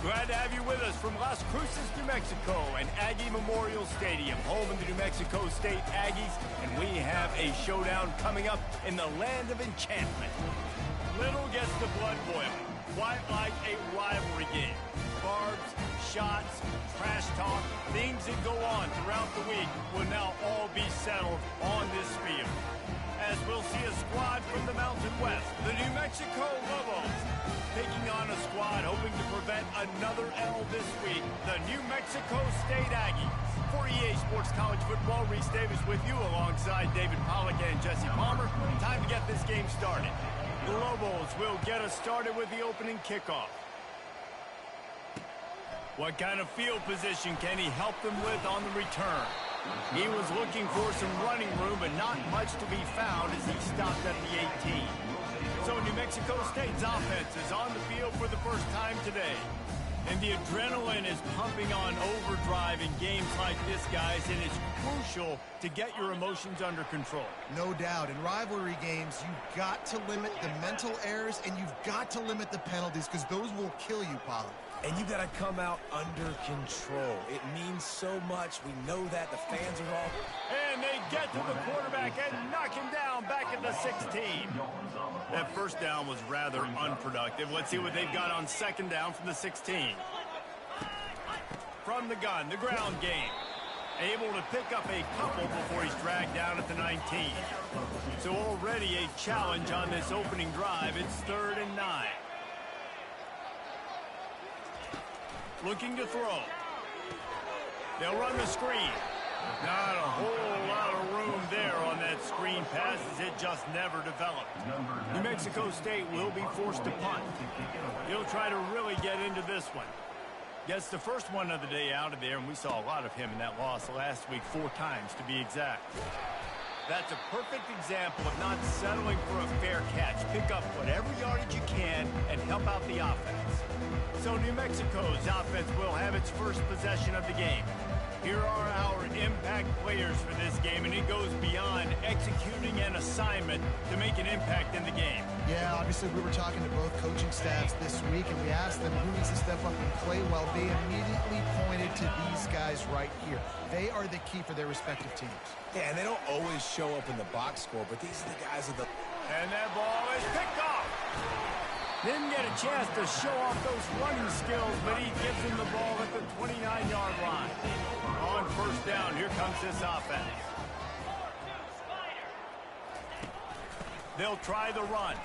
Glad to have you with us from Las Cruces, New Mexico, and Aggie Memorial Stadium, home of the New Mexico State Aggies, and we have a showdown coming up in the land of enchantment. Little gets the blood boiling, quite like a rivalry game. Barbs, shots, trash talk, things that go on throughout the week will now all be settled on this field. As we'll see a squad from the Mountain West, the New Mexico Lobos, taking on a squad hoping to prevent another L this week, the New Mexico State Aggies. For EA Sports College Football, Reese Davis with you alongside David Pollack and Jesse Palmer. Time to get this game started. The Lobos will get us started with the opening kickoff. What kind of field position can he help them with on the return? He was looking for some running room, but not much to be found as he stopped at the 18. So New Mexico State's offense is on the field for the first time today. And the adrenaline is pumping on overdrive in games like this, guys, and it's crucial to get your emotions under control. No doubt. In rivalry games, you've got to limit the mental errors, and you've got to limit the penalties, because those will kill you, Pollard. And you got to come out under control. It means so much. We know that. The fans are all... And they get to the quarterback and knock him down back at the 16. That first down was rather unproductive. Let's see what they've got on second down from the 16. From the gun, the ground game. Able to pick up a couple before he's dragged down at the 19. So already a challenge on this opening drive. It's 3rd and 9. Looking to throw. They'll run the screen. Not a whole lot of room there on that screen pass as it just never developed. New Mexico State will be forced to punt. He'll try to really get into this one. Gets the first one of the day out of there, and we saw a lot of him in that loss last week, 4 times to be exact. That's a perfect example of not settling for a fair catch. Pick up whatever yardage you can and help out the offense. So New Mexico's offense will have its first possession of the game. Here are our impact players for this game, and it goes beyond executing an assignment to make an impact in the game. Yeah, obviously we were talking to both coaching staffs this week, and we asked them who needs to step up and play well. They immediately pointed to these guys right here. They are the key for their respective teams. Yeah, and they don't always show up in the box score, but these are the guys of the... And that ball is picked off. Didn't get a chance to show off those running skills, but he gives him the ball at the 29-yard line. On first down, here comes this offense. They'll try the run.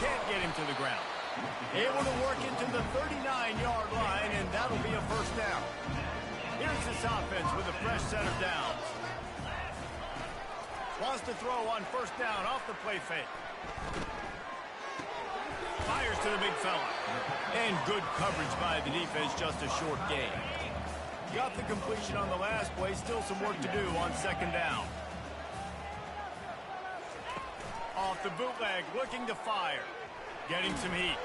Can't get him to the ground. Able to work into the 39-yard line, and that'll be a first down. Here's this offense with a fresh set of downs. Wants to throw on first down off the play fake. Fires to the big fella. And good coverage by the defense, just a short gain. Got the completion on the last play, still some work to do on second down. Off the bootleg, looking to fire. Getting some heat.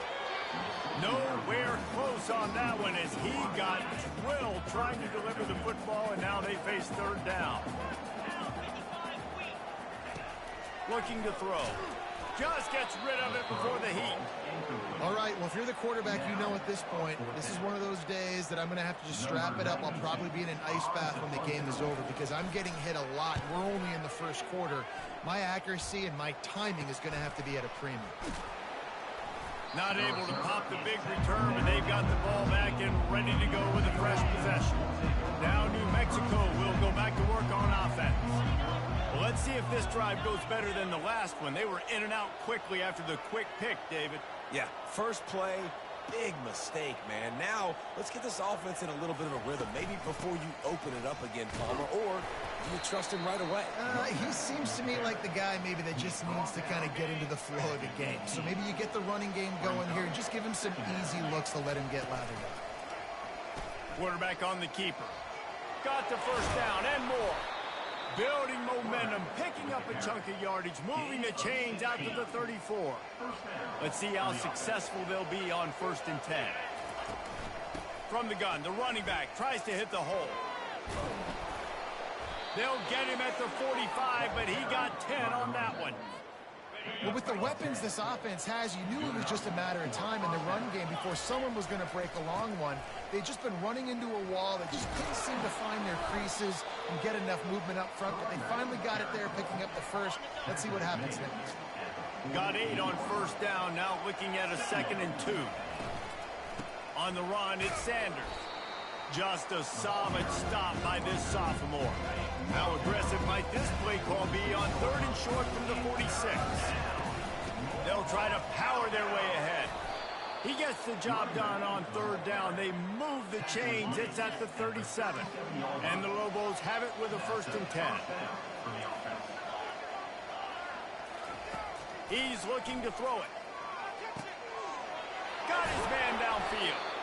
Nowhere close on that one as he got drilled trying to deliver the football, and now they face third down. Looking to throw. Just gets rid of it before the heat. All right, well, if you're the quarterback, you know at this point, this is one of those days that I'm going to have to just strap it up. I'll probably be in an ice bath when the game is over because I'm getting hit a lot. We're only in the first quarter. My accuracy and my timing is going to have to be at a premium. Not able to pop the big return, but they've got the ball back and ready to go with a fresh possession. Now New Mexico will go back to work on offense. Well, let's see if this drive goes better than the last one. They were in and out quickly after the quick pick, David. Yeah, first play, big mistake, man. Now, let's get this offense in a little bit of a rhythm. Maybe before you open it up again, Palmer, or do you trust him right away? He seems to me like the guy maybe that just needs to kind of get into the flow of the game. So maybe you get the running game going here and just give him some easy looks to let him get lathered up. Quarterback on the keeper. Got the first down and more. Building momentum, picking up a chunk of yardage, moving the chains out to the 34. Let's see how successful they'll be on 1st and 10. From the gun, the running back tries to hit the hole. They'll get him at the 45, but he got 10 on that one. Well, with the weapons this offense has, you knew it was just a matter of time in the run game before someone was going to break a long one. They've just been running into a wall. They just couldn't seem to find their creases and get enough movement up front, but they finally got it there, picking up the first. Let's see what happens next. Got 8 on first down, now looking at a 2nd and 2. On the run, it's Sanders. Just a solid stop by this sophomore. How aggressive might this play call be on 3rd and short from the 46? They'll try to power their way ahead. He gets the job done on 3rd down. They move the chains. It's at the 37. And the Lobos have it with a 1st and 10. He's looking to throw it. Got his man downfield.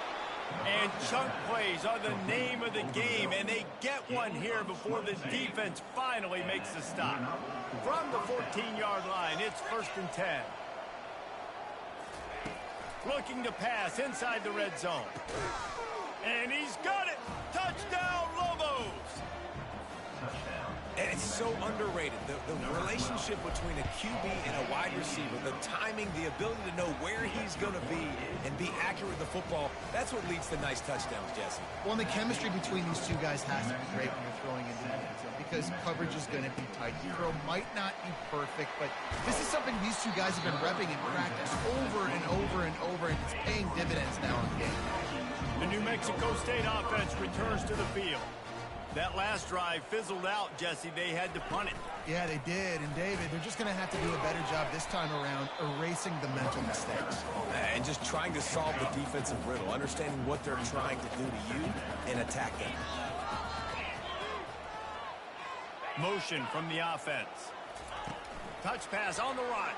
And chunk plays are the name of the game, and they get one here before the defense finally makes the stop. From the 14-yard line, it's 1st and 10. Looking to pass inside the red zone. And he's got it! Touchdown, Lobos! And it's so underrated. The relationship between a QB and a wide receiver, the timing, the ability to know where he's going to be and be accurate with the football, that's what leads to nice touchdowns, Jesse. Well, and the chemistry between these two guys has to be great when you're throwing into the end zone because coverage is going to be tight. The throw might not be perfect, but this is something these two guys have been repping in practice over and over and over, and it's paying dividends now in the game. The New Mexico State offense returns to the field. That last drive fizzled out, Jesse. They had to punt it. Yeah, they did. And, David, they're just going to have to do a better job this time around erasing the mental mistakes. And just trying to solve the defensive riddle, understanding what they're trying to do to you and attack them. Motion from the offense. Touch pass on the run.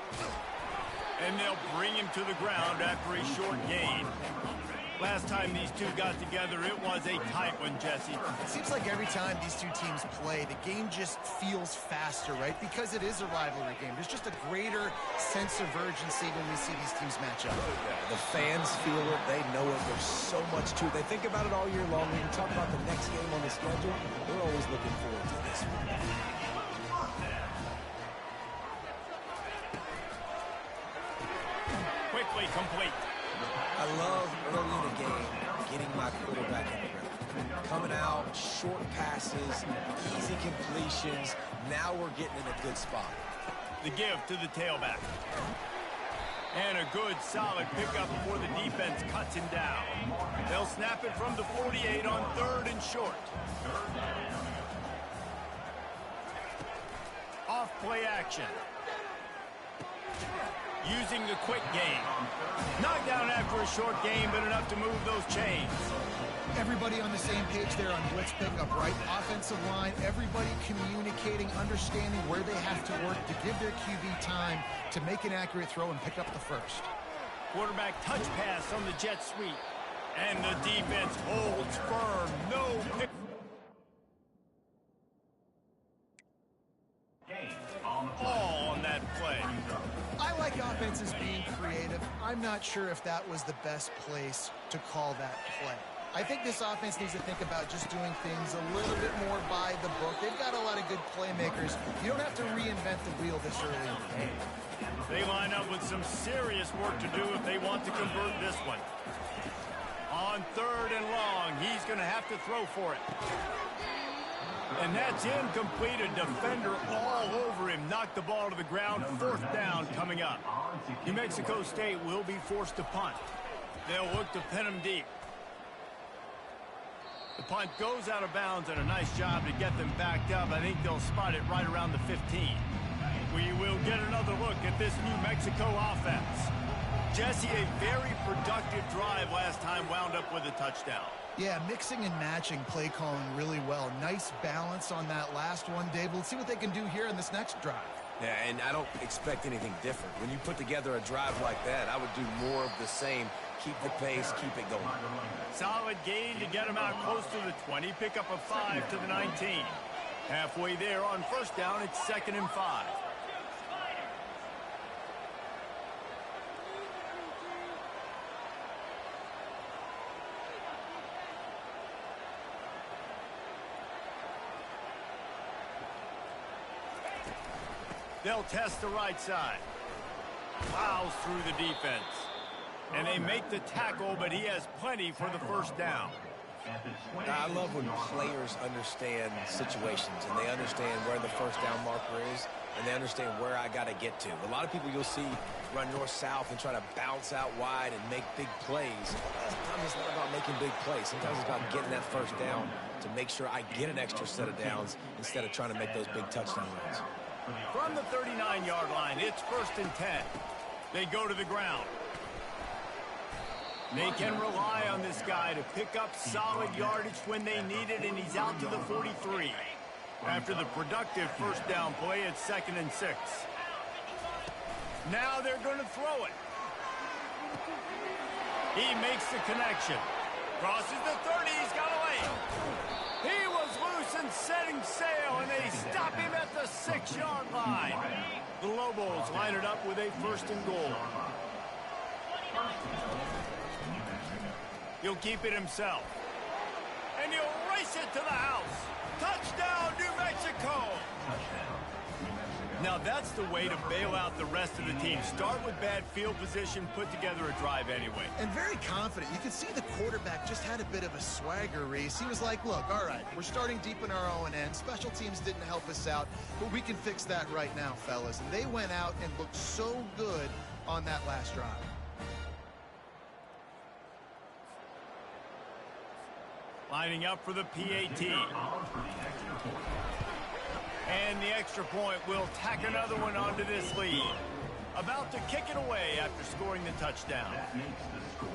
And they'll bring him to the ground after a short gain. Last time these two got together, it was a tight one, Jesse. It seems like every time these two teams play, the game just feels faster, right? Because it is a rivalry game. There's just a greater sense of urgency when we see these teams match up. Yeah, the fans feel it. They know it. There's so much to it. They think about it all year long. When you talk about the next game on the schedule, we're always looking forward to this one. Quickly complete. I love early in the game getting my quarterback in the rhythm. Coming out, short passes, easy completions. Now we're getting in a good spot. The give to the tailback. And a good, solid pickup before the defense cuts him down. They'll snap it from the 48 on 3rd and short. Off play action. Using the quick game. Knocked down after a short game, but enough to move those chains. Everybody on the same page there on blitz pickup, right? Offensive line, everybody communicating, understanding where they have to work to give their QB time to make an accurate throw and pick up the first. Quarterback touch pass on the jet sweep. And the defense holds firm. No pick. All on that play. I like offenses being creative. I'm not sure if that was the best place to call that play. I think this offense needs to think about just doing things a little bit more by the book. They've got a lot of good playmakers. You don't have to reinvent the wheel this early in the game. They line up with some serious work to do if they want to convert this one. On 3rd and long, he's going to have to throw for it. And that's incomplete. A defender all over him. Knocked the ball to the ground. 4th down coming up. New Mexico State will be forced to punt. They'll look to pin him deep. The punt goes out of bounds, and a nice job to get them backed up. I think they'll spot it right around the 15. We will get another look at this New Mexico offense. Jesse, a very productive drive last time, wound up with a touchdown. Yeah, mixing and matching play calling really well. Nice balance on that last one, Dave. Let's see what they can do here in this next drive. Yeah, and I don't expect anything different. When you put together a drive like that, I would do more of the same. Keep the pace, keep it going. Solid gain to get him out close to the 20. Pick up a 5 to the 19. Halfway there on 1st down, it's 2nd and 5. They'll test the right side. plows through the defense. And they make the tackle, but he has plenty for the first down. I love when players understand situations and they understand where the first down marker is and they understand where I got to get to. A lot of people you'll see run north-south and try to bounce out wide and make big plays. Sometimes it's not about making big plays. Sometimes it's about getting that first down to make sure I get an extra set of downs instead of trying to make those big touchdown runs. From the 39-yard line, it's 1st and 10. They go to the ground. They can rely on this guy to pick up solid yardage when they need it, and he's out to the 43. After the productive first down play, it's 2nd and 6. Now they're going to throw it. He makes the connection. Crosses the 30. He's got away. He was loose and setting sail, and they stop him at the 6-yard line. The Lobos line it up with a 1st and goal. He'll keep it himself. And he'll race it to the house. Touchdown, New Mexico! Now that's the way to bail out the rest of the team. Start with bad field position, put together a drive anyway. And very confident. You could see the quarterback just had a bit of a swagger, Reese. He was like, look, all right, we're starting deep in our own end. Special teams didn't help us out, but we can fix that right now, fellas. And they went out and looked so good on that last drive. Lining up for the PAT. And the extra point will tack another one onto this lead. About to kick it away after scoring the touchdown. That makes the score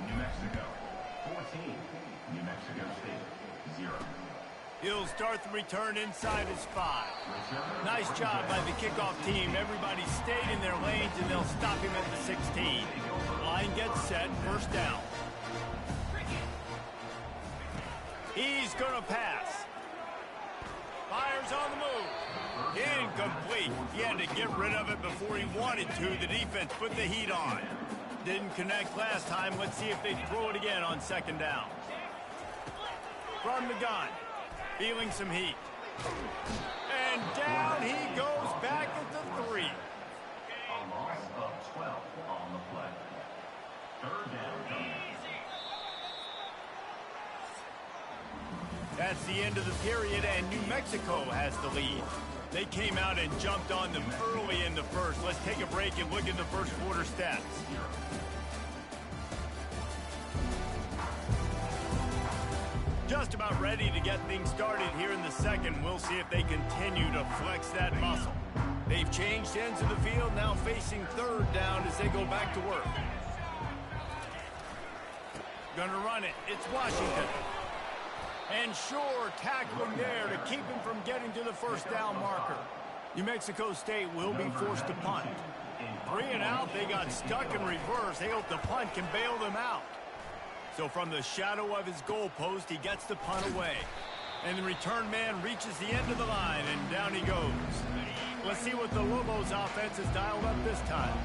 New Mexico 14, New Mexico State 0. He'll start the return inside his 5. Nice job by the kickoff team. Everybody stayed in their lanes, and they'll stop him at the 16. Line gets set, 1st down. He's going to pass. Fires on the move. Incomplete. He had to get rid of it before he wanted to. The defense put the heat on. Didn't connect last time. Let's see if they throw it again on 2nd down. From the gun. Feeling some heat. And down he goes back at the 3. A loss of 12 on the play. 3rd down coming. That's the end of the period, and New Mexico has the lead. They came out and jumped on them early in the first. Let's take a break and look at the first quarter stats. Just about ready to get things started here in the second. We'll see if they continue to flex that muscle. They've changed ends of the field, now facing 3rd down as they go back to work. Gonna run it. It's Washington. And sure, tackling there to keep him from getting to the 1st down marker. New Mexico State will be forced to punt. 3 and out, they got stuck in reverse. They hope the punt can bail them out. So from the shadow of his goalpost, he gets the punt away. And the return man reaches the end of the line, and down he goes. Let's see what the Lobos offense has dialed up this time.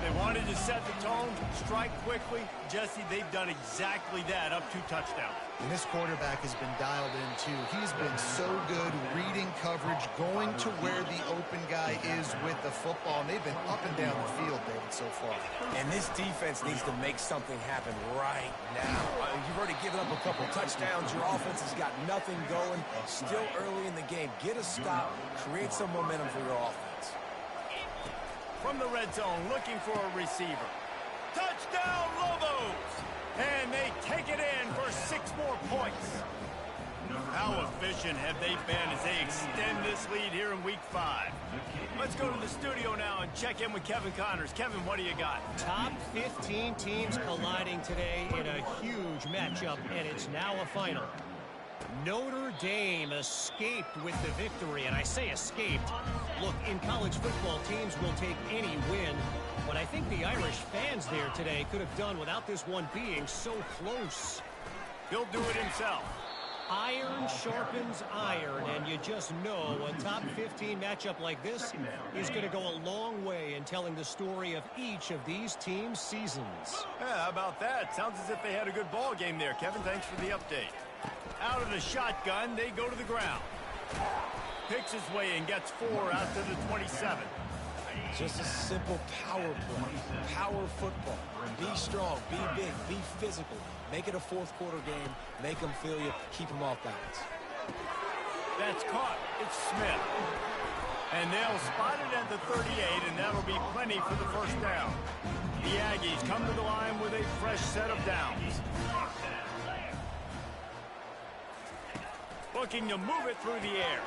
They wanted to set the tone, strike quickly. Jesse, they've done exactly that, up 2 touchdowns. And this quarterback has been dialed in, too. He's been so good reading coverage, going to where the open guy is with the football. And they've been up and down the field, David, so far. And this defense needs to make something happen right now. You've already given up a couple touchdowns. Your offense has got nothing going. Still early in the game. Get a stop. Create some momentum for your offense. From the red zone, looking for a receiver. Touchdown, Lobos! And they take it in for 6 more points. How efficient have they been as they extend this lead here in Week 5? Let's go to the studio now and check in with Kevin Connors. Kevin, what do you got? Top 15 teams colliding today in a huge matchup, and it's now a final. Notre Dame escaped with the victory, and I say escaped. Look, in college football, teams will take any win, but I think the Irish fans there today could have done without this one being so close. He'll do it himself. Iron sharpens iron, and you just know a top 15 matchup like this is going to go a long way in telling the story of each of these teams' seasons. Yeah, how about that? Sounds as if they had a good ball game there. Kevin, thanks for the update. Out of the shotgun, they go to the ground. Picks his way and gets 4 out to the 27. Just a simple power play, power football. Be strong, be big, be physical. Make it a fourth quarter game. Make them feel you. Keep them off balance. That's caught. It's Smith. And they'll spot it at the 38, and that'll be plenty for the first down. The Aggies come to the line with a fresh set of downs. Looking to move it through the air.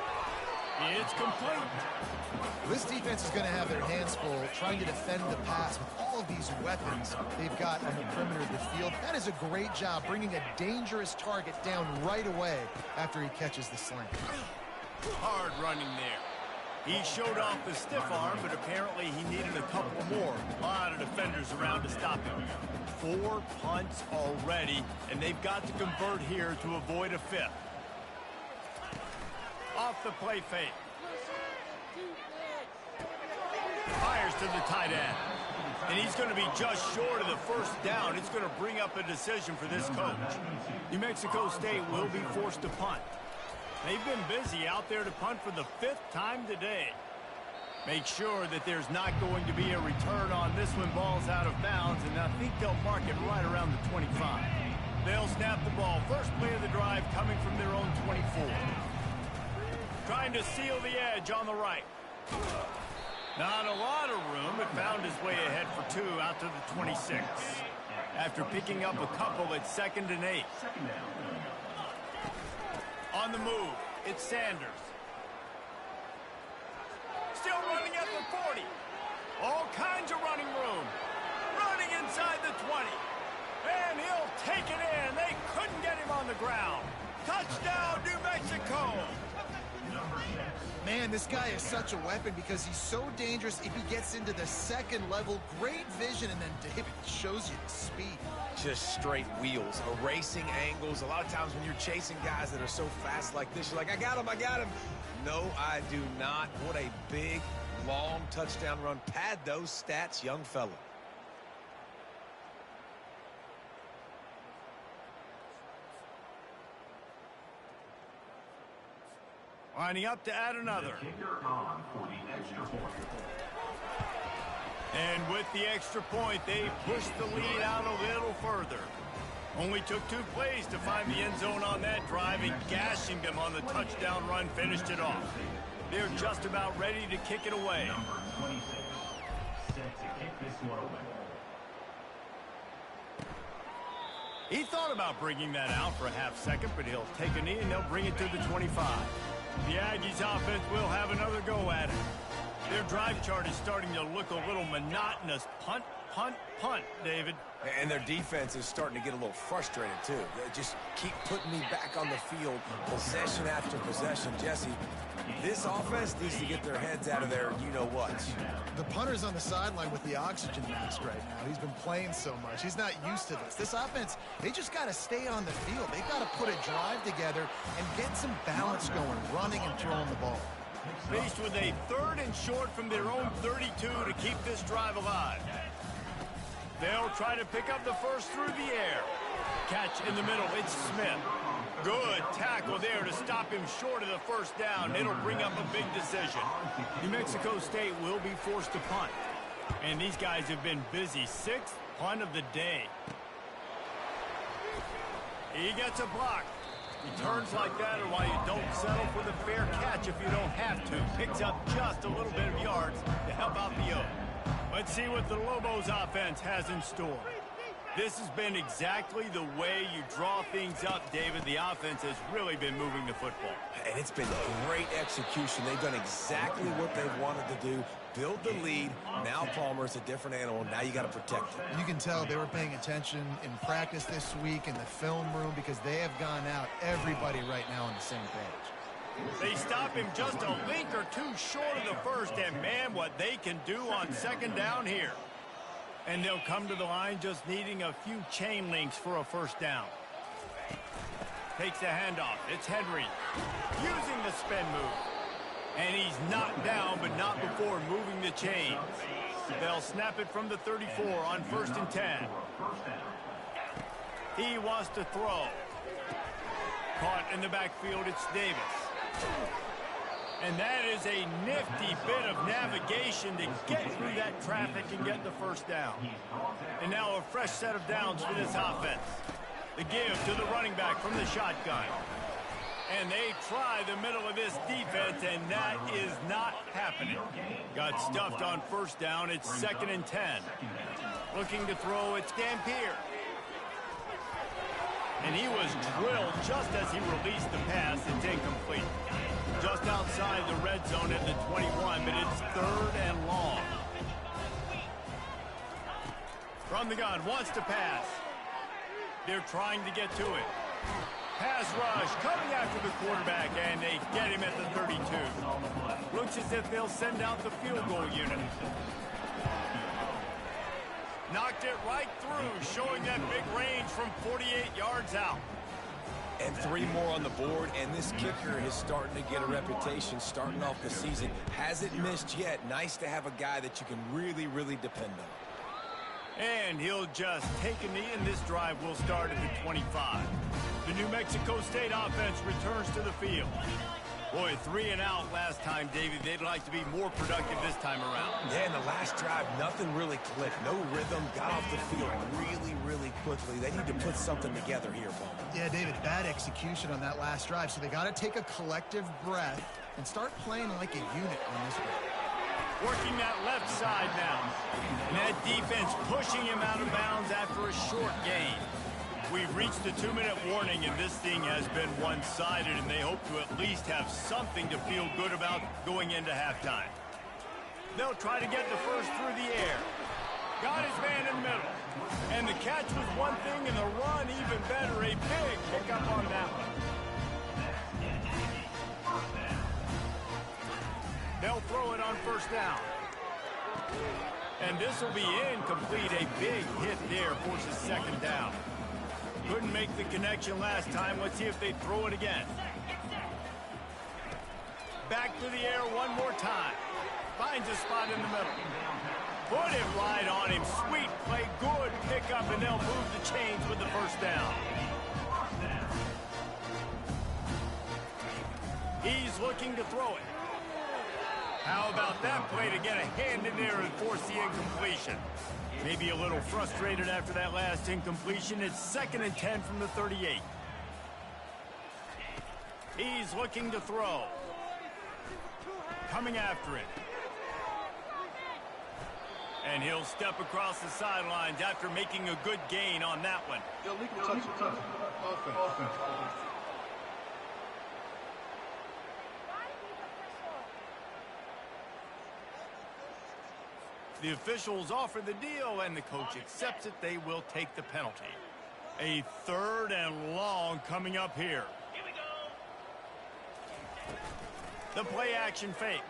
It's complete. This defense is going to have their hands full trying to defend the pass with all of these weapons they've got on the perimeter of the field. That is a great job bringing a dangerous target down right away after he catches the slant. Hard running there. He showed off the stiff arm, but apparently he needed a couple more. A lot of defenders around to stop him. 4 punts already, and they've got to convert here to avoid a fifth. Off the play fake. Fires to the tight end. And he's going to be just short of the first down. It's going to bring up a decision for this coach. New Mexico State will be forced to punt. They've been busy out there to punt for the 5th time today. Make sure that there's not going to be a return on this when ball's out of bounds, and I think they'll mark it right around the 25. They'll snap the ball. First play of the drive coming from their own 24. Trying to seal the edge on the right. Not a lot of room, but found his way ahead for 2 out to the 26. After picking up a couple at 2nd and 8. On the move, it's Sanders. Still running at the 40. All kinds of running room. Running inside the 20. And he'll take it in. They couldn't get him on the ground. Touchdown, New Mexico. Man, this guy is such a weapon because he's so dangerous if he gets into the second level. Great vision, and then David shows you the speed. Just straight wheels, erasing angles. A lot of times when you're chasing guys that are so fast like this, you're like, I got him, I got him. No, I do not. What a big, long touchdown run. Pad those stats, young fella. Lining up to add another. And with the extra point, they pushed the lead out a little further. Only took 2 plays to find the end zone on that drive, and gashing them on the touchdown run finished it off. They're just about ready to kick it away. Number 26, set to kick this one away. He thought about bringing that out for a half second, but he'll take a knee and they'll bring it to the 25. The Aggies offense will have another go at it. Their drive chart is starting to look a little monotonous. Punt, punt, punt, David. And their defense is starting to get a little frustrated, too. They just keep putting me back on the field, possession after possession. Jesse, this offense needs to get their heads out of their you-know-what. The punter's on the sideline with the oxygen mask right now. He's been playing so much. He's not used to this. This offense, they just got to stay on the field. They've got to put a drive together and get some balance going, running and throwing the ball. Faced with a 3rd and short from their own 32 to keep this drive alive. They'll try to pick up the first through the air. Catch in the middle, it's Smith. Good tackle there to stop him short of the first down. It'll bring up a big decision. New Mexico State will be forced to punt. And these guys have been busy. 6th punt of the day. He gets a block. Returns like that are why you don't settle for the fair catch if you don't have to. Picks up just a little bit of yards to help out the O. Let's see what the Lobos offense has in store. This has been exactly the way you draw things up, David. The offense has really been moving the football. And it's been great execution. They've done exactly what they've wanted to do. Build the lead. Now Palmer's a different animal. Now you got to protect him. You can tell they were paying attention in practice this week in the film room because they have gone out, everybody right now on the same page. They stop him just a link or 2 short of the first, and man, what they can do on 2nd down here. And they'll come to the line just needing a few chain links for a first down. Takes the handoff. It's Henry using the spin move. And he's knocked down, but not before moving the chains. They'll snap it from the 34 on 1st and 10. He wants to throw. Caught in the backfield, it's Davis. And that is a nifty bit of navigation to get through that traffic and get the first down. And now a fresh set of downs for this offense. The give to the running back from the shotgun. And they try the middle of this defense, and that is not happening. Got stuffed on first down. It's 2nd and 10. Looking to throw, it's Dampier. And he was drilled just as he released the pass. It's incomplete. Just outside the red zone at the 21, but it's 3rd and long. From the gun, wants to pass. They're trying to get to it. Pass rush coming after the quarterback, and they get him at the 32. Looks as if they'll send out the field goal unit. Knocked it right through, showing that big range from 48 yards out. And 3 more on the board, and this kicker is starting to get a reputation starting off the season. Hasn't missed yet. Nice to have a guy that you can really, really depend on. And he'll just take a knee, and this drive will start at the 25. The New Mexico State offense returns to the field. Boy, 3 and out last time, David. They'd like to be more productive this time around. Yeah, in the last drive, nothing really clicked. No rhythm, got off the field really, really quickly. They need to put something together here, Bowman. Yeah, David, bad execution on that last drive, so they got to take a collective breath and start playing like a unit on this one. Working that left side now. And that defense pushing him out of bounds after a short gain. We've reached the 2-minute warning, and this thing has been one-sided, and they hope to at least have something to feel good about going into halftime. They'll try to get the first through the air. Got his man in the middle. And the catch was one thing, and the run even better. A big pickup on that one. They'll throw it on first down. And this will be incomplete. A big hit there forces 2nd down. Couldn't make the connection last time. Let's see if they throw it again. Back to the air one more time. Finds a spot in the middle. Put it right on him. Sweet play. Good pickup, and they'll move the chains with the first down. He's looking to throw it. How about that play to get a hand in there and force the incompletion? Maybe a little frustrated after that last incompletion. It's 2nd and 10 from the 38. He's looking to throw. Coming after it. And he'll step across the sidelines after making a good gain on that one. Illegal touch. Offense. The officials offer the deal, and the coach accepts it. They will take the penalty. A 3rd and long coming up here. Here we go. The play action fake.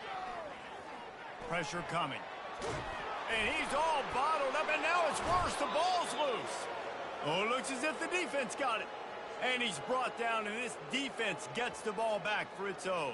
Pressure coming. And he's all bottled up, and now it's worse. The ball's loose. Oh, it looks as if the defense got it. And he's brought down, and this defense gets the ball back for its own.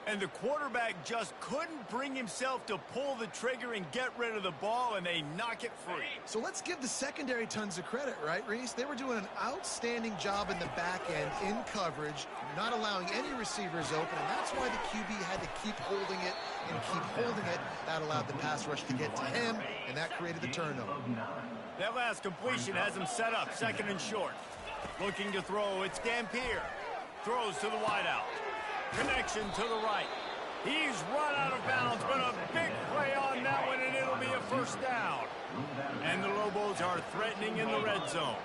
And the quarterback just couldn't bring himself to pull the trigger and get rid of the ball, and they knock it free. So let's give the secondary tons of credit, right, Reese? They were doing an outstanding job in the back end in coverage, not allowing any receivers open, and that's why the QB had to keep holding it and keep holding it. That allowed the pass rush to get to him, and that created the turnover. That last completion has him set up, 2nd and short. Looking to throw, it's Dampier. Throws to the wideout. Connection to the right. He's run out of bounds, but a big play on that one, and it'll be a first down. And the Lobos are threatening in the red zone.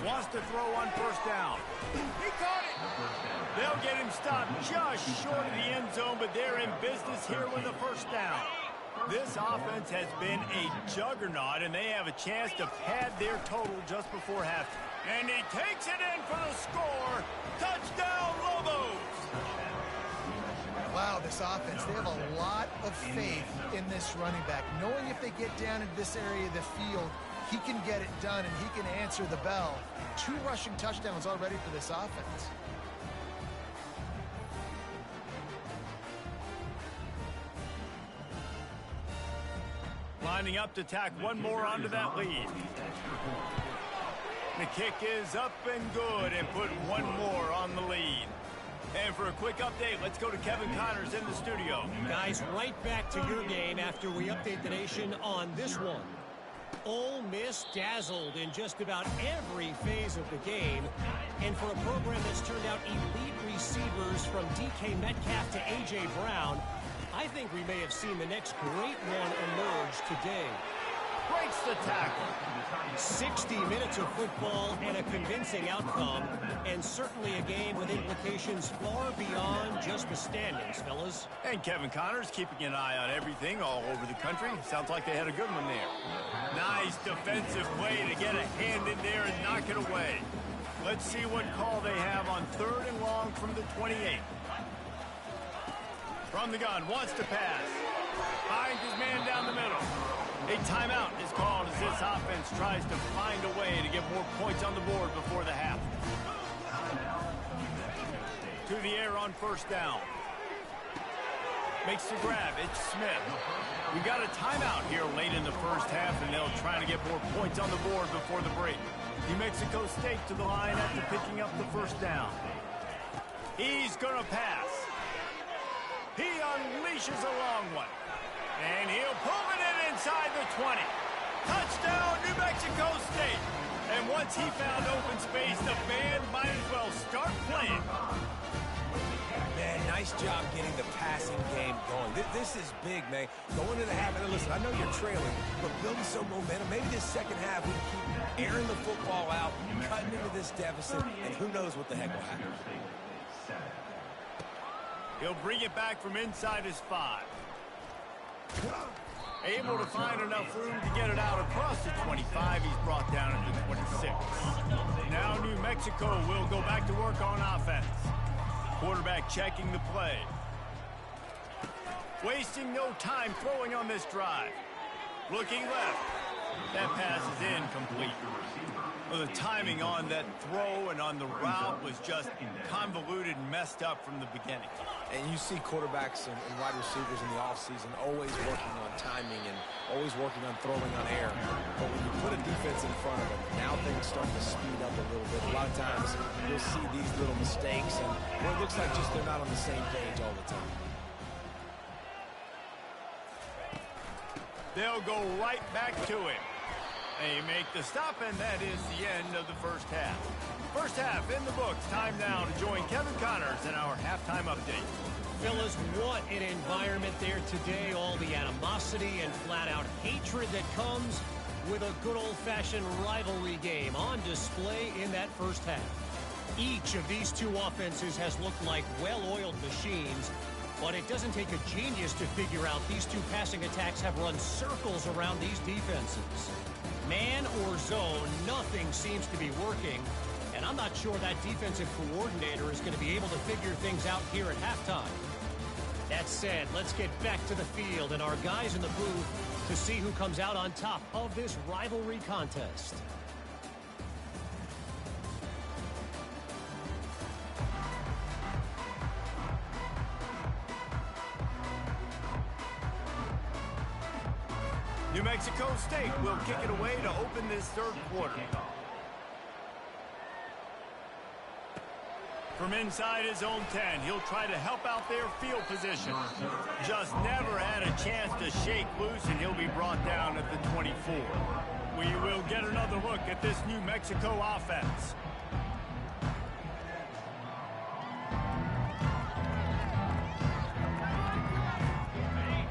Wants to throw on first down. He caught it. They'll get him stopped just short of the end zone, but they're in business here with a first down. This offense has been a juggernaut, and they have a chance to pad their total just before halftime. And he takes it in for the score. Touchdown, Lobos! Wow, this offense, they have a lot of faith in this running back, knowing if they get down into this area of the field, he can get it done and he can answer the bell. 2 rushing touchdowns already for this offense. Lining up to tack one more onto that lead. The kick is up and good, and put one more on the lead. And for a quick update, let's go to Kevin Connors in the studio. Guys, right back to your game after we update the nation on this one. Ole Miss dazzled in just about every phase of the game. And for a program that's turned out elite receivers from DK Metcalf to A.J. Brown, I think we may have seen the next great one emerge today. Breaks the tackle. 60 minutes of football and a convincing outcome, and certainly a game with implications far beyond just the standings, fellas. And Kevin Connors keeping an eye on everything all over the country. Sounds like they had a good one there. Nice defensive play to get a hand in there and knock it away. Let's see what call they have on 3rd and long from the 28. From the gun, wants to pass. Finds his man down the middle. A timeout is called as this offense tries to find a way to get more points on the board before the half. To the air on 1st down. Makes the grab. It's Smith. We got a timeout here late in the 1st half, and they'll try to get more points on the board before the break. New Mexico State to the line after picking up the 1st down. He's going to pass. He unleashes a long one. And he'll pull it in inside the 20. Touchdown, New Mexico State. And once he found open space, the band might as well start playing. Man, nice job getting the passing game going. This is big, man. Going into the half, and listen, I know you're trailing, but building some momentum. Maybe this second half we keep airing the football out, cutting into this deficit, and who knows what the heck will happen. He'll bring it back from inside his 5. Able to find enough room to get it out across the 25. He's brought down at the 26. Now New Mexico will go back to work on offense. Quarterback checking the play. Wasting no time throwing on this drive. Looking left. That pass is incomplete. Well, the timing on that throw and on the route was just convoluted and messed up from the beginning. And you see quarterbacks and wide receivers in the offseason always working on timing and always working on throwing on air. But when you put a defense in front of them, now things start to speed up a little bit. A lot of times you'll see these little mistakes, and well, it looks like just they're not on the same page all the time. They'll go right back to him. They make the stop, and that is the end of the 1st half. 1st half in the books. Time now to join Kevin Connors in our halftime update. Fellas, what an environment there today. All the animosity and flat-out hatred that comes with a good old-fashioned rivalry game on display in that 1st half. Each of these two offenses has looked like well-oiled machines, but it doesn't take a genius to figure out these two passing attacks have run circles around these defenses. Man or zone, nothing seems to be working, and I'm not sure that defensive coordinator is going to be able to figure things out here at halftime. That said, let's get back to the field and our guys in the booth to see who comes out on top of this rivalry contest. New Mexico State will kick it away to open this 3rd quarter. From inside his own 10, he'll try to help out their field position. Just never had a chance to shake loose, and he'll be brought down at the 24. We will get another look at this New Mexico offense.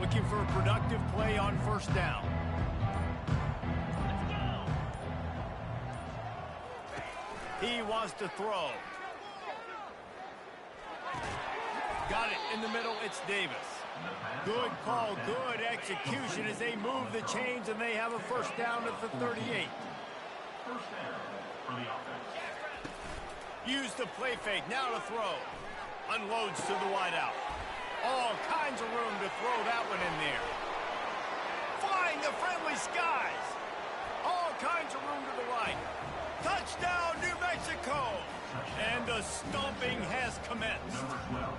Looking for a productive play on 1st down. He wants to throw. Got it in the middle. It's Davis. Good call, good execution as they move the chains, and they have a 1st down at the 38. 1st down for the offense. Use the play fake. Now to throw. Unloads to the wideout. All kinds of room to throw that one in there. Flying the friendly skies. All kinds of room to the right. Touchdown, New Mexico. And the stomping has commenced. Number 12.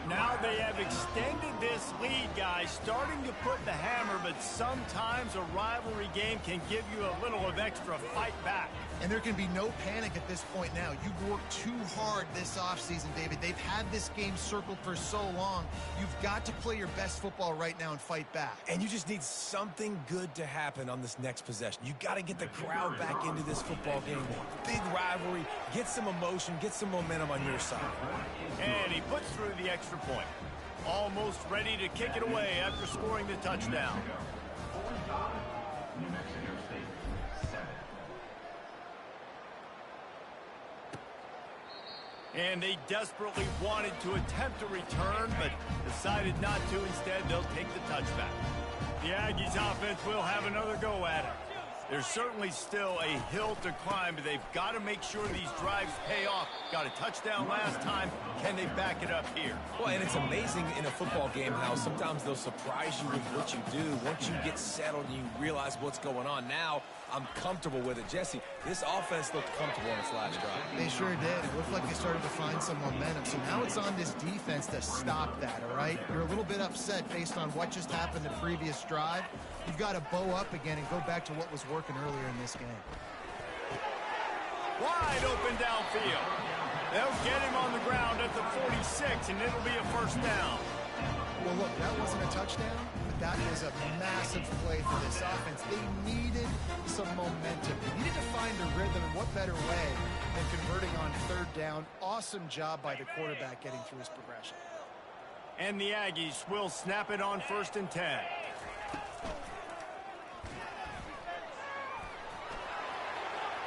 Now they have extended this lead, guys, starting to put the hammer, but sometimes a rivalry game can give you a little of extra fight back. And there can be no panic at this point now. You've worked too hard this offseason, David. They've had this game circled for so long. You've got to play your best football right now and fight back. And you just need something good to happen on this next possession. You got to get the crowd back into this football game. Big rivalry. Get some emotion. Get some momentum on your side. And he puts through the extra point. Almost ready to kick it away after scoring the touchdown. New Mexico State, 7. And they desperately wanted to attempt a return, but decided not to. Instead, they'll take the touchback. The Aggies offense will have another go at it. There's certainly still a hill to climb, but they've got to make sure these drives pay off. Got a touchdown last time. Can they back it up here? Well, and it's amazing in a football game how sometimes they'll surprise you with what you do. Once you get settled and you realize what's going on. Now, I'm comfortable with it. Jesse, this offense looked comfortable on its last drive. They sure did. It looked like they started to find some momentum. So now it's on this defense to stop that, all right? You're a little bit upset based on what just happened the previous drive. You've got to bow up again and go back to what was working earlier in this game. Wide open downfield. They'll get him on the ground at the 46, and it'll be a first down. Well, look, that wasn't a touchdown, but that was a massive play for this offense. They needed some momentum. They needed to find a rhythm, and what better way than converting on third down. Awesome job by the quarterback getting through his progression. And the Aggies will snap it on 1st and 10.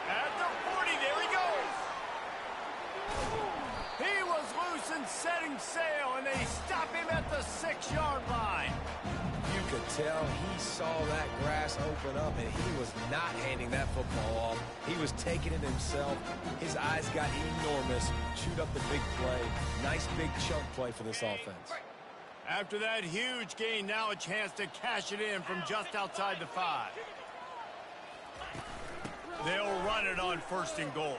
At the 40, there he goes. He was loose and setting sail, and they stop him at the 6-yard line. You could tell he saw that grass open up, and he was not handing that football off. He was taking it himself. His eyes got enormous. Chewed up the big play. Nice big chunk play for this offense. After that huge gain, now a chance to cash it in from just outside the 5. They'll run it on 1st and goal.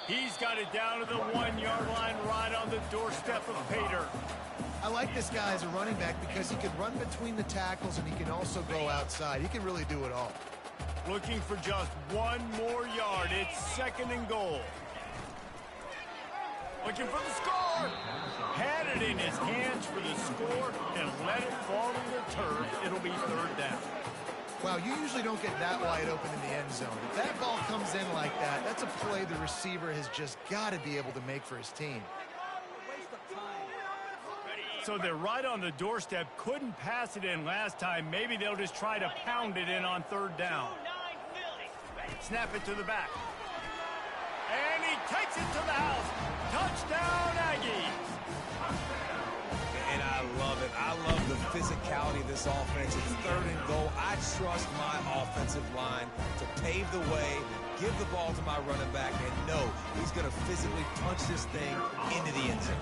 He's got it down to the 1-yard line right on the doorstep of Pater. I like this guy as a running back because he can run between the tackles and he can also go outside. He can really do it all. Looking for just 1 more yard. It's 2nd and goal. Looking for the score. Had it in his hands for the score and let it fall to the turf. It'll be 3rd down. Wow, you usually don't get that wide open in the end zone. If that ball comes in like that, that's a play the receiver has just got to be able to make for his team. So they're right on the doorstep. Couldn't pass it in last time. Maybe they'll just try to pound it in on 3rd down. Snap it to the back. And he takes it to the house. Touchdown, Aggies. And I love it. I love the physicality of this offense. It's 3rd and goal. I trust my offensive line to pave the way, give the ball to my running back, and know he's going to physically punch this thing into the end zone.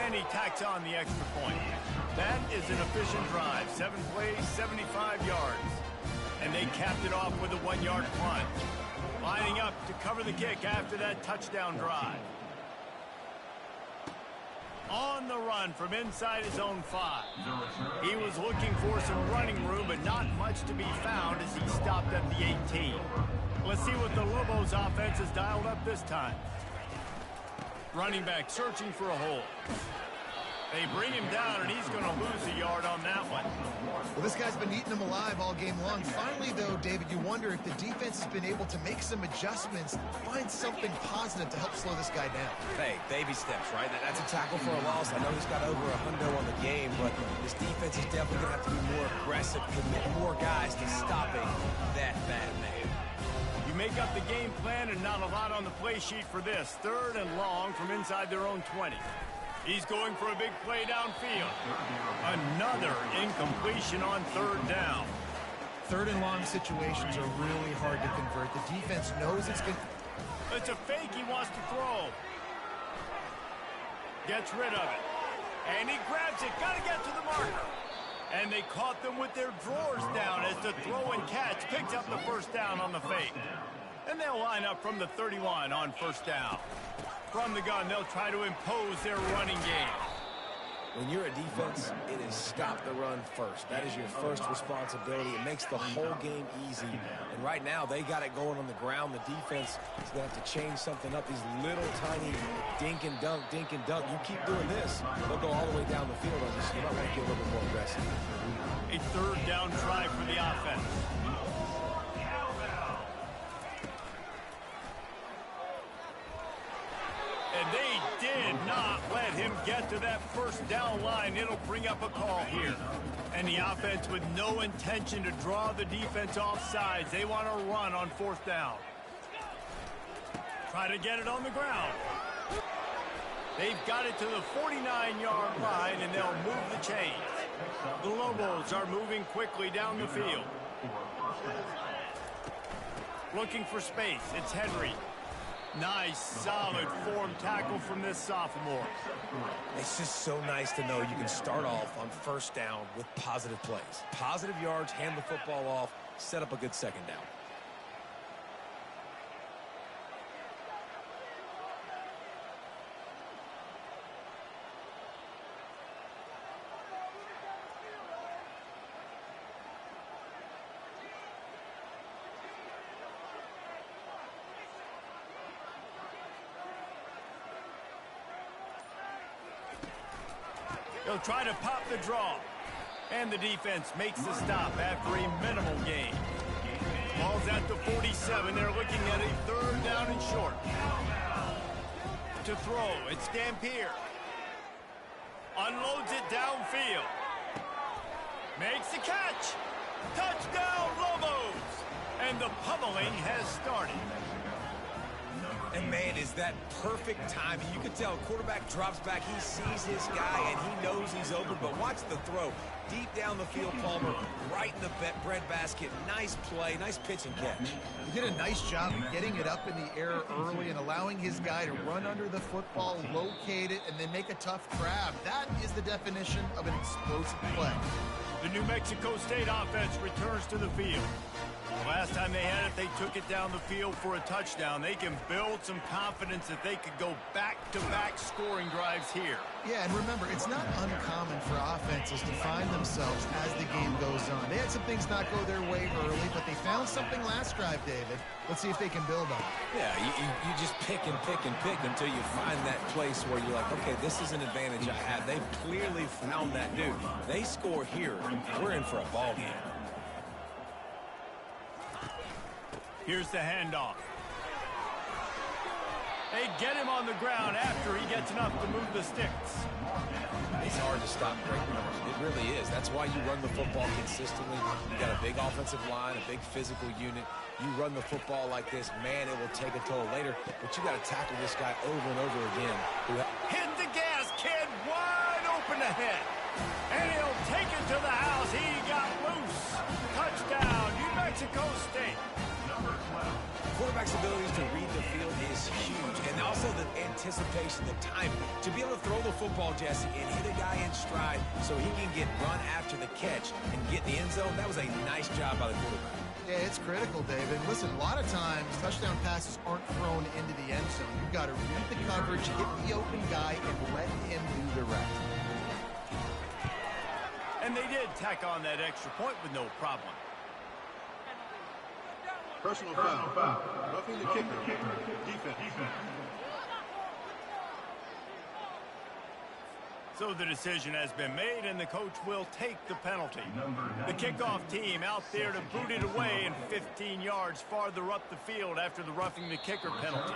And he tacks on the extra point. That is an efficient drive. 7 plays, 75 yards. And they capped it off with a 1-yard plunge. Lining up to cover the kick after that touchdown drive. On the run from inside his own 5. He was looking for some running room, but not much to be found as he stopped at the 18. Let's see what the Lobos offense has dialed up this time. Running back searching for a hole. They bring him down, and he's going to lose a yard on that one. Well, this guy's been eating them alive all game long. Finally, though, David, you wonder if the defense has been able to make some adjustments, find something positive to help slow this guy down. Hey, baby steps, right? That's a tackle for a loss. I know he's got over $100 on the game, but this defense is definitely going to have to be more aggressive, commit more guys to stopping that bad man. You make up the game plan and not a lot on the play sheet for this. 3rd and long from inside their own 20. He's going for a big play downfield. Another incompletion on 3rd down. 3rd and long situations are really hard to convert. The defense knows it's good. It's a fake he wants to throw. Gets rid of it. And he grabs it. Got to get to the marker. And they caught them with their drawers down as the throw and catch picks up the 1st down on the fake. And they'll line up from the 31 on first down. From the gun, they'll try to impose their running game. When you're a defense, it is stop the run first. That is your first responsibility. It makes the whole game easy. And right now, they got it going on the ground. The defense is going to have to change something up. These little tiny dink and dunk, dink and dunk. You keep doing this, they'll go all the way down the field on this. You might want to get a little bit more aggressive. A third down try for the offense. And they did not let him get to that first down line. It'll bring up a call here. And the offense with no intention to draw the defense off sides. They want to run on fourth down. Try to get it on the ground. They've got it to the 49-yard line, and they'll move the chains. The Lobos are moving quickly down the field. Looking for space. It's Henry. Nice, solid form tackle from this sophomore. It's just so nice to know you can start off on first down with positive plays. Positive yards, hand the football off, set up a good second down. They'll try to pop the draw. And the defense makes the stop after a minimal gain. Ball's at the 47. They're looking at a third down and short. To throw, it's Dampier. Unloads it downfield. Makes the catch. Touchdown, Lobos! And the pummeling has started. And, man, is that perfect timing. You can tell quarterback drops back. He sees his guy, and he knows he's open. But watch the throw. Deep down the field, Palmer, right in the breadbasket. Nice play, nice pitch and catch. He did a nice job of getting it up in the air early and allowing his guy to run under the football, locate it, and then make a tough grab. That is the definition of an explosive play. The New Mexico State offense returns to the field. The last time they had it, they took it down the field for a touchdown. They can build some confidence that they could go back-to-back scoring drives here. Yeah, and remember, it's not uncommon for offenses to find themselves as the game goes on. They had some things not go their way early, but they found something last drive, David. Let's see if they can build on it. Yeah, you just pick and pick and pick until you find that place where you're like, okay, this is an advantage I have. They've clearly found that dude. They score here, we're in for a ball game. Here's the handoff. They get him on the ground after he gets enough to move the sticks. It's hard to stop great runners. It really is. That's why you run the football consistently. You got a big offensive line, a big physical unit. You run the football like this, man, it will take a toll later. But you got to tackle this guy over and over again. Hit the gas, kid. Wide open ahead. And he'll take it to the house. He got loose. Touchdown, New Mexico State. Quarterback's abilities to read the field is huge. And also the anticipation, the timing. To be able to throw the football, Jesse, and hit a guy in stride so he can get run after the catch and get in the end zone, that was a nice job by the quarterback. Yeah, it's critical, David. Listen, a lot of times, touchdown passes aren't thrown into the end zone. You've got to read the coverage, hit the open guy, and let him do the rest. And they did tack on that extra point with no problem. Personal foul. Roughing the kicker. Defense. So the decision has been made, and the coach will take the penalty. The kickoff team out there to boot it away and 15 yards farther up the field after the roughing the kicker penalty.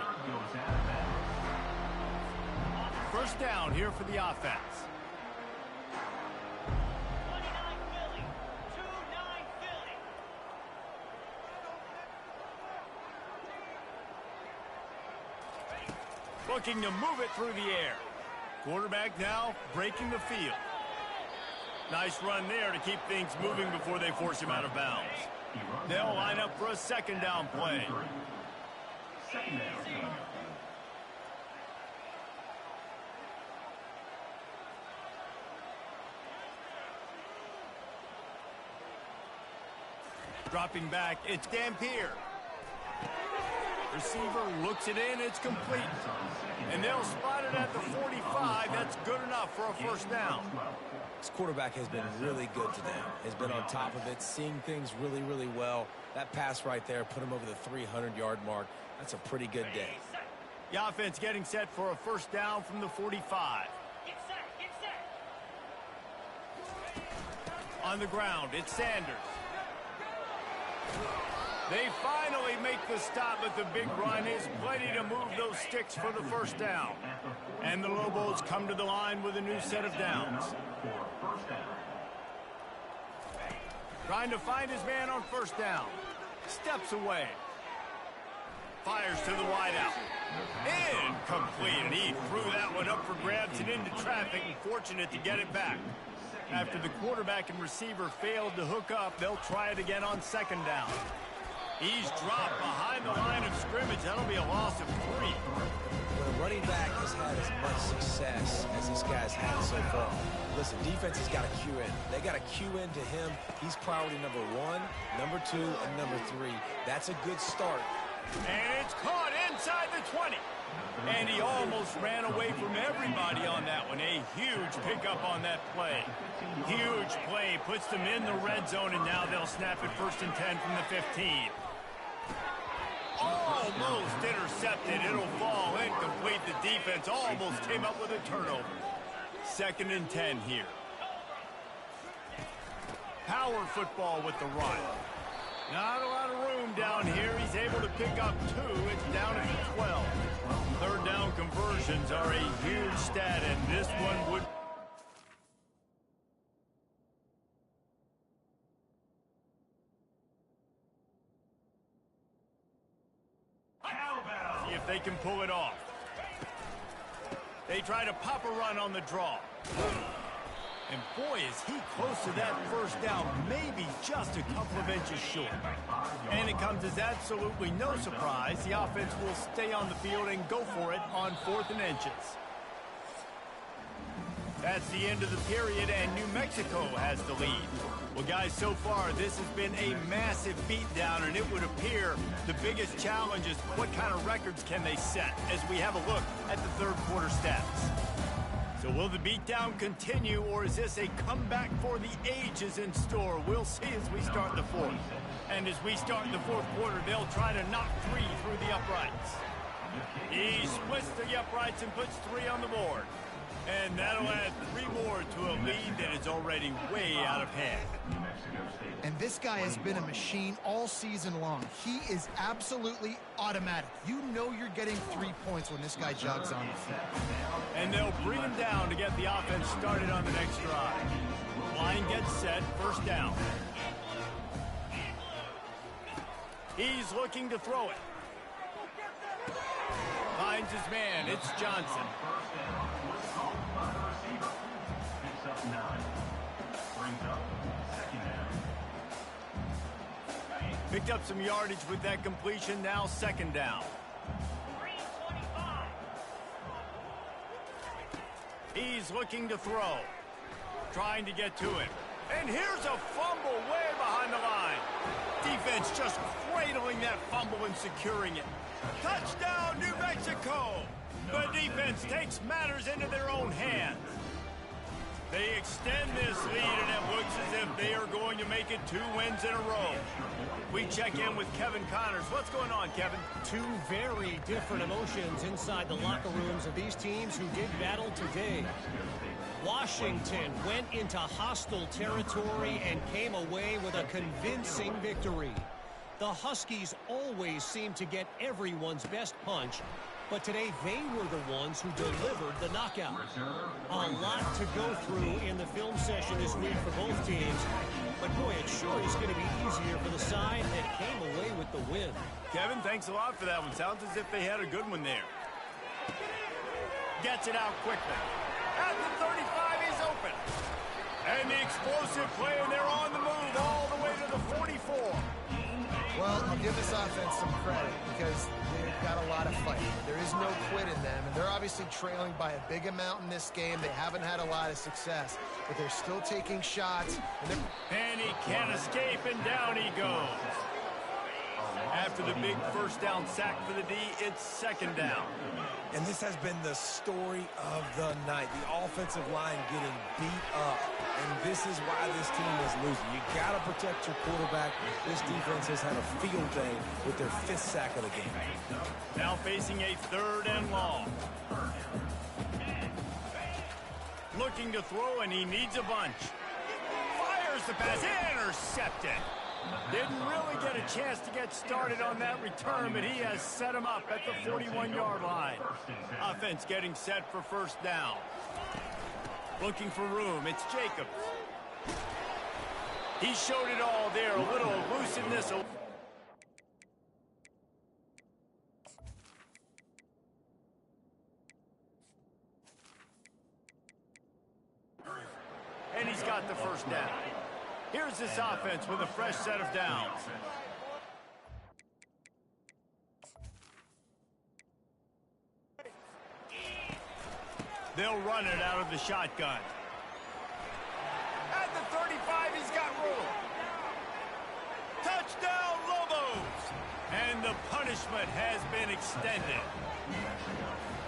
First down here for the offense. Looking to move it through the air. Quarterback now breaking the field. Nice run there to keep things moving before they force him out of bounds. They'll line up for a second down play. Dropping back, it's Dampier. Receiver looks it in, it's complete. And they'll spot it at the 45. That's good enough for a first down. This quarterback has been really good today. Has been on top of it, seeing things really, really well. That pass right there put him over the 300-yard mark. That's a pretty good day. The offense getting set for a first down from the 45. On the ground, it's Sanders. They finally make the stop, but the big run is plenty to move those sticks for the first down. And the Lobos come to the line with a new set of downs. Trying to find his man on first down. Steps away. Fires to the wideout. Incomplete, and he threw that one up for grabs and into traffic, and fortunate to get it back. After the quarterback and receiver failed to hook up, they'll try it again on second down. He's dropped behind the line of scrimmage. That'll be a loss of 3. When a running back has had as much success as this guy's had so far, listen, defense has got to cue in. They got to cue into him. He's priority number 1, number 2, and number 3. That's a good start. And it's caught inside the 20. And he almost ran away from everybody on that one. A huge pickup on that play. Huge play. Puts them in the red zone, and now they'll snap it 1st and 10 from the 15. Almost intercepted. It'll fall incomplete. The defense almost came up with a turnover. 2nd and 10 here. Power football with the run. Not a lot of room down here. He's able to pick up 2. It's down at the 12. 3rd down conversions are a huge stat, and this one would... See if they can pull it off. They try to pop a run on the draw. And boy, is he close to that first down, maybe just a couple of inches short. And it comes as absolutely no surprise. The offense will stay on the field and go for it on 4th and inches. That's the end of the period, and New Mexico has the lead. Well, guys, so far, this has been a massive beatdown, and it would appear the biggest challenge is what kind of records can they set as we have a look at the 3rd quarter stats. So will the beatdown continue, or is this a comeback for the ages in store? We'll see as we start the 4th. And as we start the 4th quarter, they'll try to knock 3 through the uprights. He splits the uprights and puts 3 on the board. And that'll add 3 more to a lead that is already way out of hand. And this guy has been a machine all season long. He is absolutely automatic. You know you're getting 3 points when this guy jogs on the field. And they'll bring him down to get the offense started on the next drive. Line gets set, 1st down. He's looking to throw it. Finds his man, it's Johnson. Picked up some yardage with that completion, now 2nd down. He's looking to throw. Trying to get to it. And here's a fumble way behind the line. Defense just cradling that fumble and securing it. Touchdown, New Mexico! The defense takes matters into their own hands. They extend this lead, and it looks as if they are going to make it 2 wins in a row. We check in with Kevin Connors. What's going on, Kevin? 2 very different emotions inside the locker rooms of these teams who did battle today. Washington went into hostile territory and came away with a convincing victory. The Huskies always seem to get everyone's best punch, but today they were the ones who delivered the knockout. A lot to go through in the film session this week for both teams, but boy, it sure is going to be easier for the side that came away with the win. Kevin, thanks a lot for that one. Sounds as if they had a good one there. Gets it out quickly. At the 35, he's open. And the explosive play, and they're on the move all the way to the 44. Well, I'll give this offense some credit because they've got a lot of fight. There is no quit in them, and they're obviously trailing by a big amount in this game. They haven't had a lot of success, but they're still taking shots. And he can't escape, and down he goes. After the big first down sack for the D, it's second down. And this has been the story of the night. The offensive line getting beat up. And this is why this team is losing. You got to protect your quarterback. This defense has had a field day with their 5th sack of the game. Now facing a 3rd and long. Looking to throw, and he needs a bunch. Fires the pass, intercepted. Didn't really get a chance to get started on that return, but he has set him up at the 41-yard line. Offense getting set for first down. Looking for room, it's Jacobs. He showed it all there, a little elusiveness. And he's got the first down. Here's this offense with a fresh set of downs. They'll run it out of the shotgun. At the 35, he's got room. Touchdown, Lobos! And the punishment has been extended.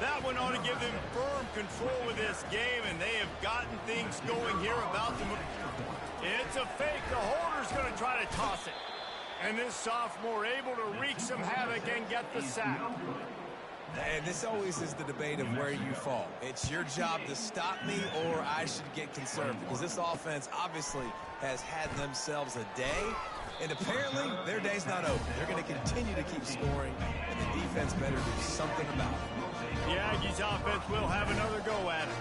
That one ought to give them firm control of this game, and they have gotten things going here about them. It's a fake. The holder's going to try to toss it. And this sophomore able to wreak some havoc and get the sack. And this always is the debate of where you fall. It's your job to stop me, or I should get concerned, because this offense obviously has had themselves a day, and apparently their day's not over. They're going to continue to keep scoring, and the defense better do something about it. The Aggies offense will have another go at it.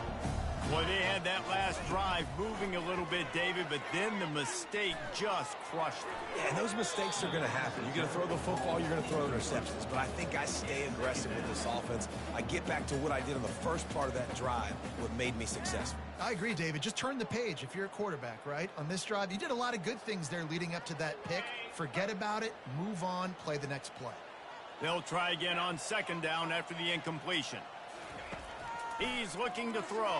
Boy, they had that last drive moving a little bit, David, but then the mistake just crushed them. Yeah, and those mistakes are going to happen. You're going to throw the football, you're going to throw interceptions. But I think I stay aggressive with this offense. I get back to what I did on the first part of that drive, what made me successful. I agree, David. Just turn the page if you're a quarterback, right? On this drive, you did a lot of good things there leading up to that pick. Forget about it, move on, play the next play. They'll try again on second down after the incompletion. He's looking to throw.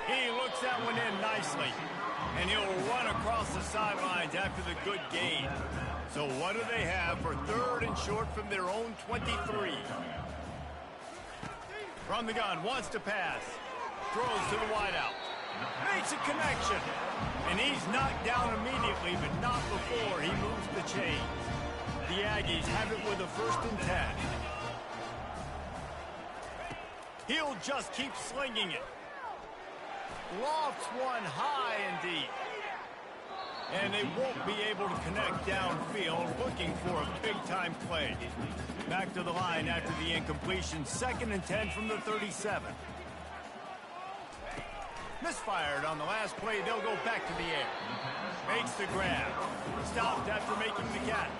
He looks that one in nicely. And he'll run across the sidelines after the good gain. So what do they have for 3rd and short from their own 23? From the gun, wants to pass. Throws to the wideout. Makes a connection. And he's knocked down immediately, but not before he moves the chains. The Aggies have it with a 1st and 10. He'll just keep slinging it. Lofts one high and deep. And they won't be able to connect downfield, looking for a big-time play. Back to the line after the incompletion. 2nd and 10 from the 37. Misfired on the last play. They'll go back to the air. Makes the grab. Stopped after making the catch.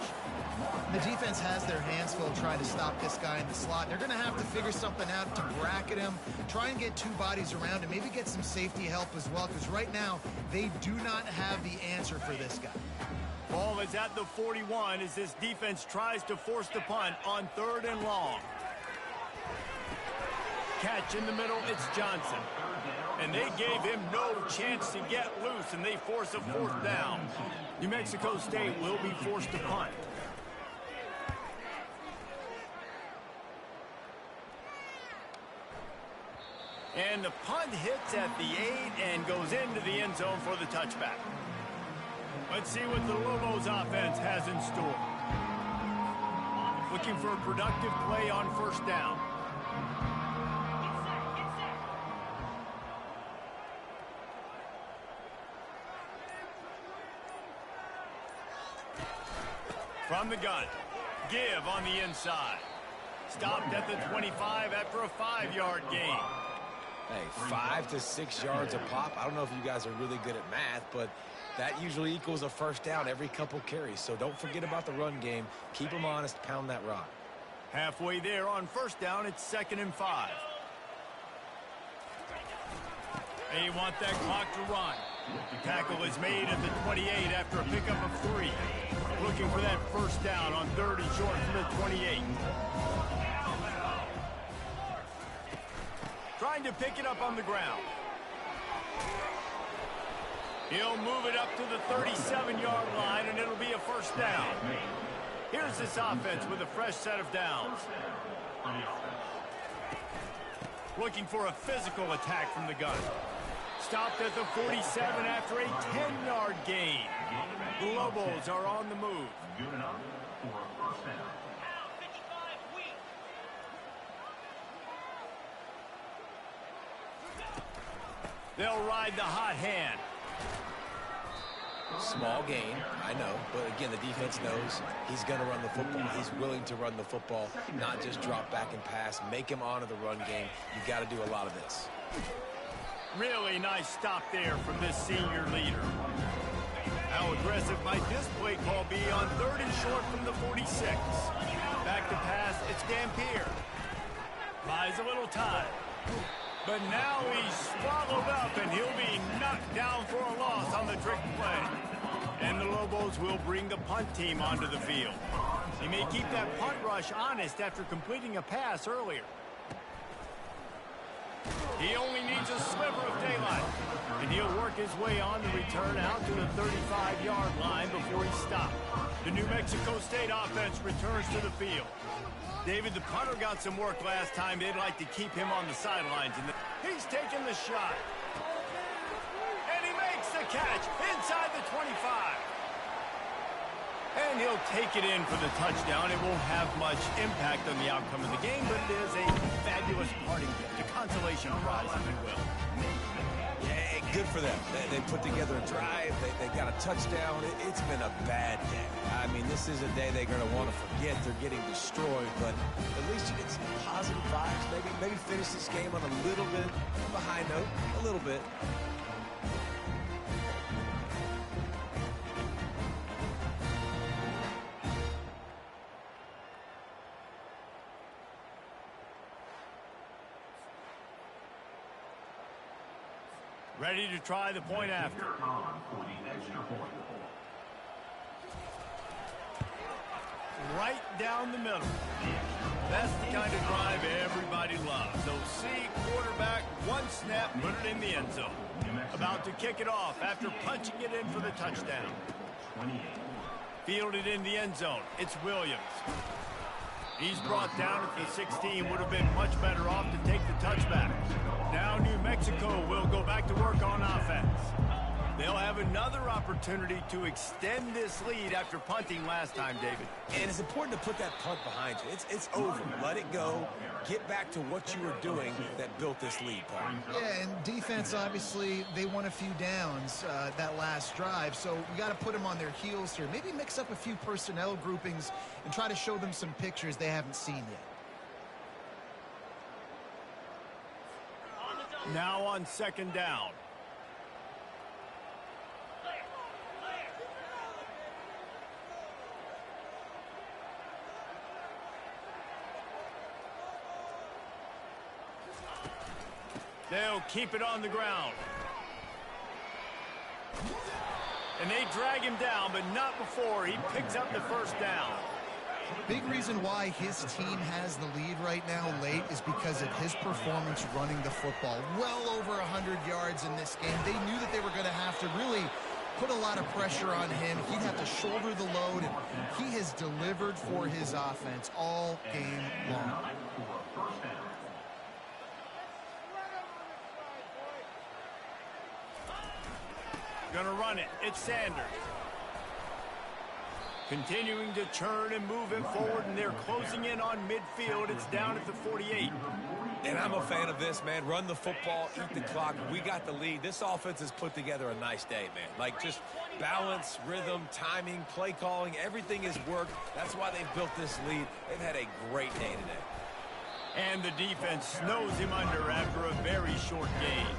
The defense has their hands full trying to stop this guy in the slot. They're going to have to figure something out to bracket him, try and get 2 bodies around him, maybe get some safety help as well, because right now they do not have the answer for this guy. Ball is at the 41 as this defense tries to force the punt on 3rd and long. Catch in the middle, it's Johnson. And they gave him no chance to get loose, and they force a 4th down. New Mexico State will be forced to punt. And the punt hits at the 8 and goes into the end zone for the touchback. Let's see what the Lobos offense has in store. Looking for a productive play on 1st down. From the gun, give on the inside. Stopped at the 25 after a 5-yard gain. Hey, 5 to 6 yards a pop. I don't know if you guys are really good at math, but that usually equals a 1st down every couple carries. So don't forget about the run game. Keep them honest, pound that rock. Halfway there on 1st down, it's 2nd and 5. They want that clock to run. The tackle is made at the 28 after a pickup of 3. Looking for that 1st down on 3rd and short from the 28. Trying to pick it up on the ground. He'll move it up to the 37-yard line, and it'll be a 1st first down. Here's this offense with a fresh set of downs. Looking for a physical attack from the gun. Stopped at the 47 after a 10-yard gain. The Lobos are on the move. Good enough for a first down. They'll ride the hot hand. Small gain, I know, but again, the defense knows he's going to run the football. He's willing to run the football, not just drop back and pass, make him honor the run game. You got to do a lot of this. Really nice stop there from this senior leader. How aggressive might this play call be on 3rd and short from the 46? Back to pass, it's Dampier. Buys a little time. But now he's swallowed up, and he'll be knocked down for a loss on the trick play. And the Lobos will bring the punt team onto the field. He may keep that punt rush honest after completing a pass earlier. He only needs a sliver of daylight, and he'll work his way on the return out to the 35-yard line before he's stopped. The New Mexico State offense returns to the field. David, the punter got some work last time. They'd like to keep him on the sidelines. And he's taking the shot. And he makes the catch inside the 25. And he'll take it in for the touchdown. It won't have much impact on the outcome of the game, but it is a fabulous parting gift, a consolation prize, if you will. Yeah, good for them. They put together a drive. They got a touchdown. It's been a bad day. I mean, this is a day they're going to want to forget. They're getting destroyed, but at least you get some positive vibes. Maybe finish this game on a little bit of a high note, a little bit. Ready to try the point after. For the extra point. Right down the middle. That's the kind of drive everybody loves. So see quarterback, one snap, put it in the end zone. About to kick it off after punching it in for the touchdown. Fielded in the end zone. It's Williams. He's brought down at the 16. Would have been much better off to take the touchback. Now New Mexico will go back to work on offense. They'll have another opportunity to extend this lead after punting last time, David. And it's important to put that punt behind you. It's over. Let it go. Get back to what you were doing that built this lead, Paul. Yeah, and defense, obviously, they won a few downs that last drive, so you got to put them on their heels here. Maybe mix up a few personnel groupings and try to show them some pictures they haven't seen yet. Now on 2nd down. They'll keep it on the ground. And they drag him down, but not before he picks up the first down. Big reason why his team has the lead right now late is because of his performance running the football. Well over 100 yards in this game. They knew that they were going to have to really put a lot of pressure on him. He'd have to shoulder the load, and he has delivered for his offense all game long. Gonna run it. It's Sanders. Continuing to churn and move it forward, and they're closing in on midfield. It's down at the 48. And I'm a fan of this, man. Run the football, eat the clock. We got the lead. This offense has put together a nice day, man. Like, just balance, rhythm, timing, play calling, everything has worked. That's why they've built this lead. They've had a great day today. And the defense snows him under after a very short game.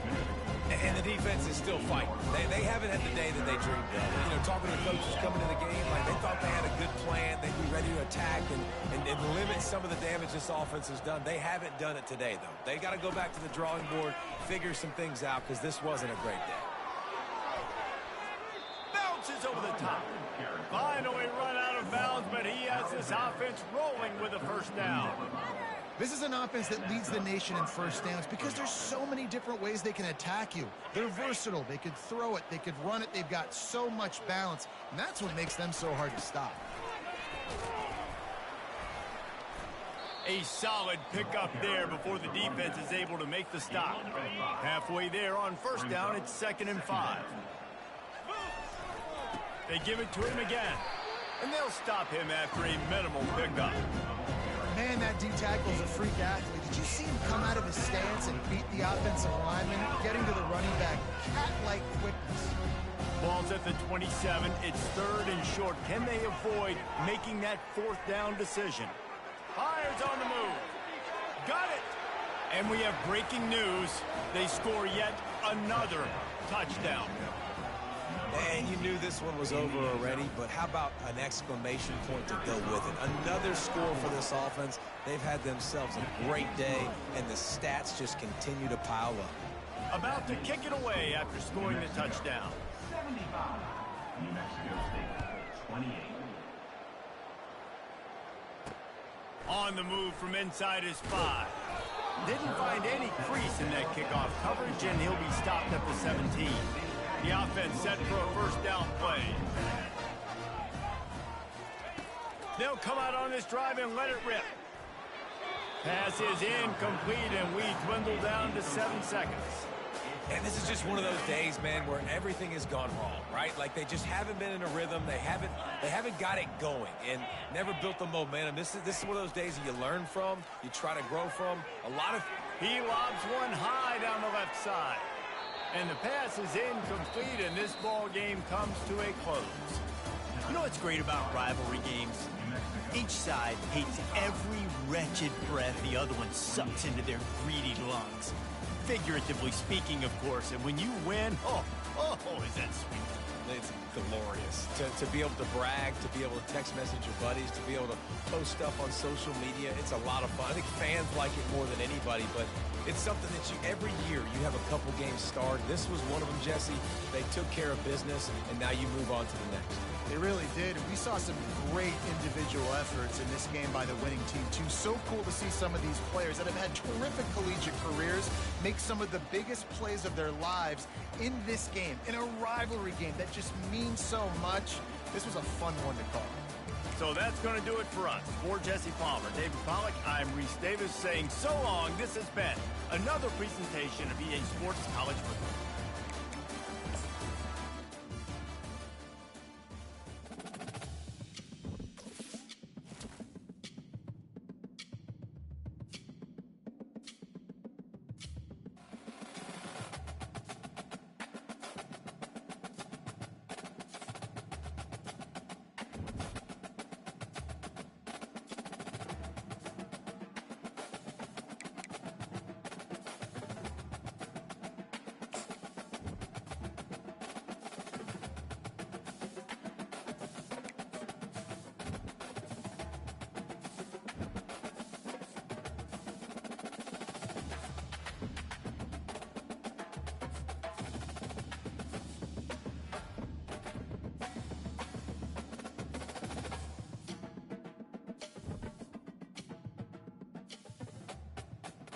And the defense is still fighting. They haven't had the day that they dreamed of. You know, talking to the coaches coming to the game, like they thought they had a good plan. They'd be ready to attack and limit some of the damage this offense has done. They haven't done it today, though. They got to go back to the drawing board, figure some things out, because this wasn't a great day. Bounces over the top. Finally run out of bounds, but he has this offense rolling with a first down. This is an offense that leads the nation in first downs because there's so many different ways they can attack you. They're versatile. They could throw it. They could run it. They've got so much balance, and that's what makes them so hard to stop. A solid pickup there before the defense is able to make the stop. Halfway there on first down, it's 2nd and 5. They give it to him again, and they'll stop him after a minimal pickup. Man, that D-tackle is a freak athlete. Did you see him come out of his stance and beat the offensive lineman, getting to the running back? Cat-like quickness. Ball's at the 27. It's 3rd and short. Can they avoid making that 4th down decision? Hires on the move. Got it. And we have breaking news. They score yet another touchdown. And you knew this one was over already, but how about an exclamation point to go with it? Another score for this offense. They've had themselves a great day, and the stats just continue to pile up. About to kick it away after scoring the touchdown. 75. New Mexico State, 28. On the move from inside his 5. Didn't find any crease in that kickoff coverage, and he'll be stopped at the 17. The offense set for a first down play. They'll come out on this drive and let it rip. Pass is incomplete, and we dwindle down to 7 seconds. And this is just one of those days, man, where everything has gone wrong, right? Like they just haven't been in a rhythm. They haven't got it going and never built the momentum. This is one of those days that you learn from, you try to grow from. He lobs one high down the left side. And the pass is incomplete, and this ball game comes to a close. You know what's great about rivalry games? Each side hates every wretched breath the other one sucks into their greedy lungs. Figuratively speaking, of course, and when you win, oh, is that sweet. It's glorious. To be able to brag, to be able to text message your buddies, to be able to post stuff on social media, it's a lot of fun. I think fans like it more than anybody, but it's something that every year you have a couple games start. This was one of them, Jesse. They took care of business, and now you move on to the next. They really did. We saw some great individual efforts in this game by the winning team, too. So cool to see some of these players that have had terrific collegiate careers make some of the biggest plays of their lives in this game, in a rivalry game that just means so much. This was a fun one to call. So that's going to do it for us. For Jesse Palmer, David Pollack, I'm Reese Davis saying so long. This has been another presentation of EA Sports College Football.